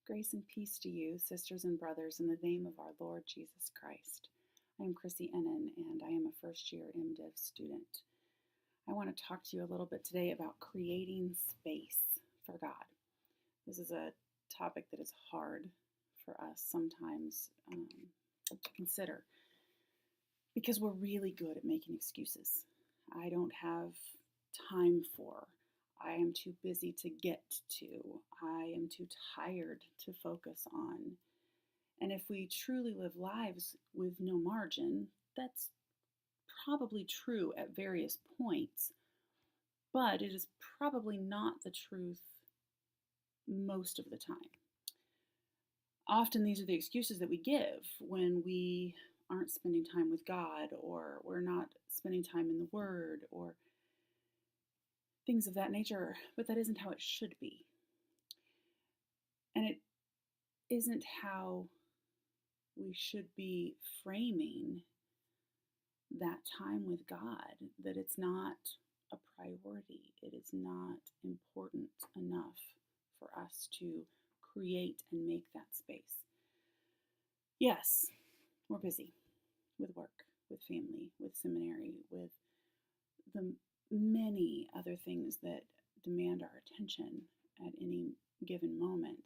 Grace and peace to you, sisters and brothers, in the name of our Lord Jesus Christ. I am Chrissy Ennin, and I am a first-year MDiv student. I want to talk to you a little bit today about creating space for God. This is a topic that is hard for us sometimes to consider because we're really good at making excuses. I don't have time for. I am too busy to get to. I am too tired to focus on. And if we truly live lives with no margin, that's probably true at various points, but it is probably not the truth most of the time. Often these are the excuses that we give when we aren't spending time with God, or we're not spending time in the Word, or things of that nature, but that isn't how it should be. And it isn't how we should be framing that time with God, that it's not a priority. It is not important enough for us to create and make that space. Yes, we're busy with work, with family, with seminary, with the many other things that demand our attention at any given moment.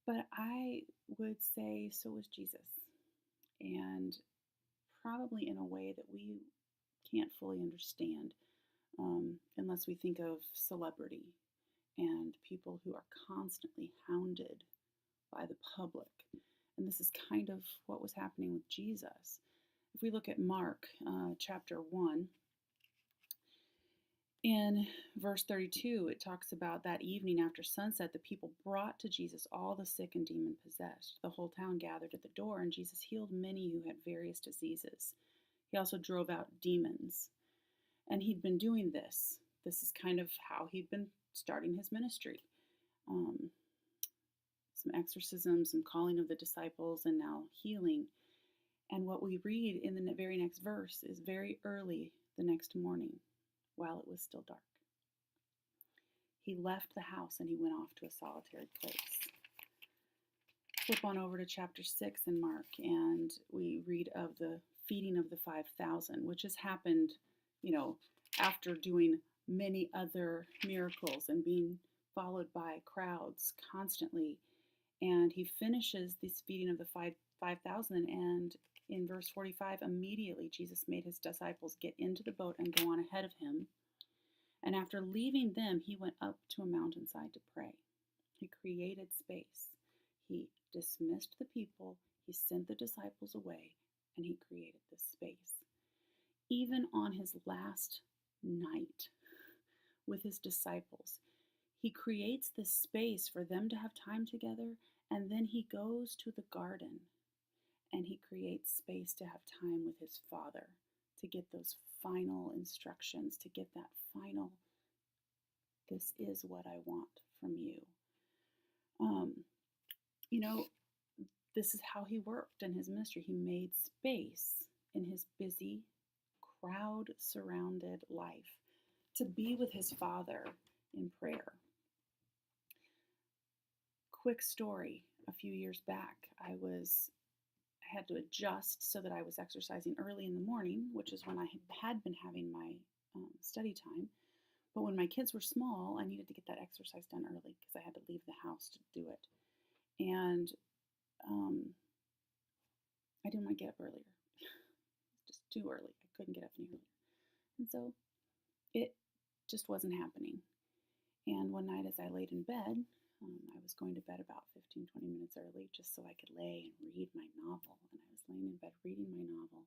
But I would say so was Jesus, and probably in a way that we can't fully understand unless we think of celebrity and people who are constantly hounded by the public. And this is kind of what was happening with Jesus. If we look at Mark chapter 1, in verse 32, it talks about that evening after sunset, the people brought to Jesus all the sick and demon-possessed. The whole town gathered at the door, and Jesus healed many who had various diseases. He also drove out demons. And he'd been doing this. This is kind of how he'd been starting his ministry. Some exorcism, some calling of the disciples, and now healing. And what we read in the very next verse is very early the next morning, while it was still dark. He left the house and he went off to a solitary place. Flip on over to chapter 6 in Mark, and we read of the feeding of the 5,000, which has happened, after doing many other miracles and being followed by crowds constantly. And he finishes this feeding of the 5,000, and in verse 45, immediately Jesus made his disciples get into the boat and go on ahead of him. And after leaving them, he went up to a mountainside to pray. He created space. He dismissed the people. He sent the disciples away, and he created this space. Even on his last night with his disciples, he creates this space for them to have time together, and then he goes to the garden and he creates space to have time with his Father, to get those final instructions, to get that final, this is what I want from you. This is how he worked in his ministry. He made space in his busy, crowd-surrounded life to be with his Father in prayer. Quick story, a few years back, I had to adjust so that I was exercising early in the morning, which is when I had been having my study time. But when my kids were small, I needed to get that exercise done early because I had to leave the house to do it. And I didn't want to get up earlier. Just too early. I couldn't get up any earlier. And so it just wasn't happening. And one night as I laid in bed, I was going to bed about 15, 20 minutes early just so I could lay and read my novel. And I was laying in bed reading my novel.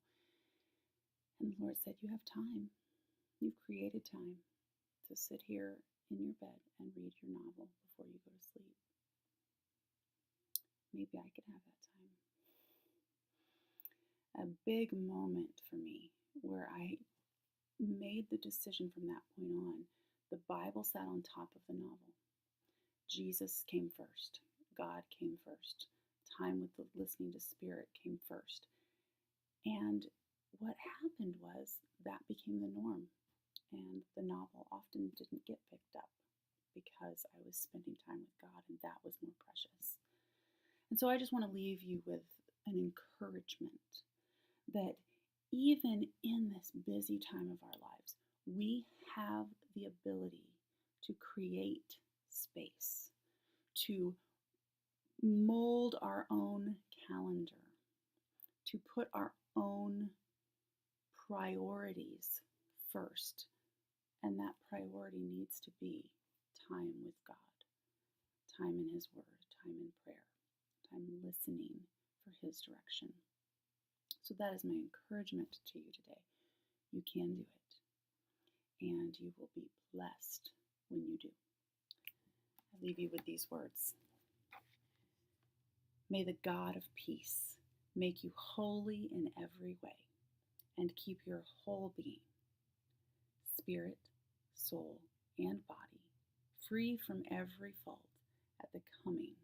And the Lord said, you have time. You've created time to sit here in your bed and read your novel before you go to sleep. Maybe I could have that time. A big moment for me where I made the decision from that point on. The Bible sat on top of the novel. Jesus came first. God came first. Time with the listening to Spirit came first. And what happened was that became the norm. And the novel often didn't get picked up. because I was spending time with God, and that was more precious. And so I just want to leave you with an encouragement that even in this busy time of our lives, we have the ability to create space, to mold our own calendar, to put our own priorities first. And that priority needs to be time with God, time in His Word, time in prayer, time listening for His direction. So that is my encouragement to you today. You can do it, and you will be blessed when you do. I leave you with these words. May the God of peace make you holy in every way and keep your whole being, spirit, soul, and body, free from every fault at the coming